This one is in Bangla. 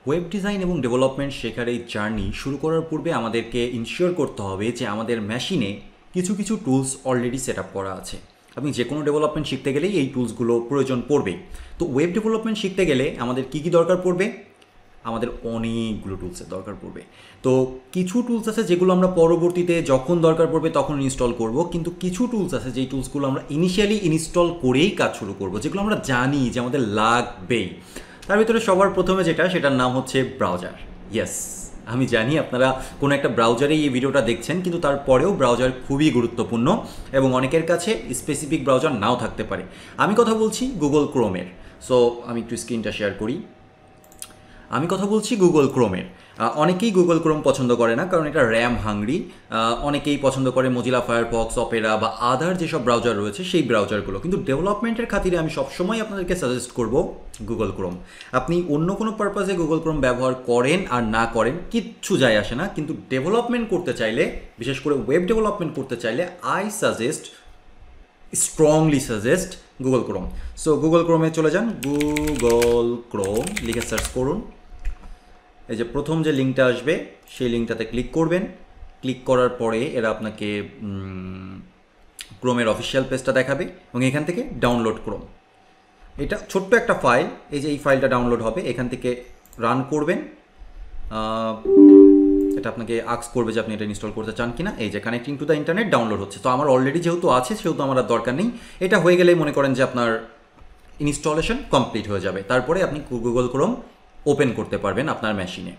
ওয়েব ডিজাইন এবং ডেভেলপমেন্ট শেখার এই জার্নি শুরু করার পূর্বে আমাদেরকে ইনশিওর করতে হবে যে আমাদের মেশিনে কিছু কিছু টুলস অলরেডি সেট আপ করা আছে। আপনি যে কোনো ডেভেলপমেন্ট শিখতে গেলেই এই টুলসগুলো প্রয়োজন পড়বে। তো ওয়েব ডেভেলপমেন্ট শিখতে গেলে আমাদের কী কী দরকার পড়বে? আমাদের অনেকগুলো টুলসের দরকার পড়বে। তো কিছু টুলস আছে যেগুলো আমরা পরবর্তীতে যখন দরকার পড়বে তখন ইনস্টল করব, কিন্তু কিছু টুলস আছে যেই টুলসগুলো আমরা ইনিশিয়ালি ইনস্টল করেই কাজ শুরু করব, যেগুলো আমরা জানি যে আমাদের লাগবেই। তার ভিতরে সবার প্রথমে সেটার নাম হচ্ছে ব্রাউজার। ইয়েস, আমি জানি আপনারা কোনো একটা ব্রাউজারেই এই ভিডিওটা দেখছেন, কিন্তু তারপরেও ব্রাউজার খুবই গুরুত্বপূর্ণ এবং অনেকের কাছে স্পেসিফিক ব্রাউজার নাও থাকতে পারে। আমি কথা বলছি গুগল ক্রোমের। সো আমি একটু স্ক্রিনটা শেয়ার করি। আমি কথা বলছি গুগল ক্রোমের। অনেকেই গুগল ক্রোম পছন্দ করে না, কারণ এটা র্যাম হাংরি। অনেকেই পছন্দ করে মজিলা ফায়ারফক্স, অপেরা বা আদার যেসব ব্রাউজার রয়েছে সেই ব্রাউজারগুলো। কিন্তু ডেভেলপমেন্টের খাতিরে আমি সবসময় আপনাদেরকে সাজেস্ট করব গুগল ক্রোম। আপনি অন্য কোনো পারপাসে গুগল ক্রোম ব্যবহার করেন আর না করেন কিচ্ছু যায় আসে না, কিন্তু ডেভেলপমেন্ট করতে চাইলে, বিশেষ করে ওয়েব ডেভেলপমেন্ট করতে চাইলে strongly suggest Google Chrome. So Google ক্রোমে চলে যান, গুগল ক্রোম লিখে সার্চ করুন। এই যে প্রথম যে লিঙ্কটা আসবে সেই লিঙ্কটাতে ক্লিক করবেন। ক্লিক করার পরে এরা আপনাকে ক্রোমের অফিসিয়াল পেজটা দেখাবে এবং এখান থেকে ডাউনলোড ক্রোম। এটা ছোট্ট একটা ফাইল, এই যে এই ফাইলটা ডাউনলোড হবে, এখান থেকে রান করবেন। এটা আপনাকে আস্ক করবে যে আপনি এটা ইনস্টল করতে চান কিনা। এই যে connecting to the internet download হচ্ছে। তো আমার অলরেডি যেহেতু আছে সেহেতু আমার আর দরকার নেই। এটা হয়ে গেলেই মনে করেন যে আপনার ইনস্টলেশন কমপ্লিট হয়ে যাবে। তারপরে আপনি গুগল ক্রোম ওপেন করতে পারবেন আপনার মেশিনে।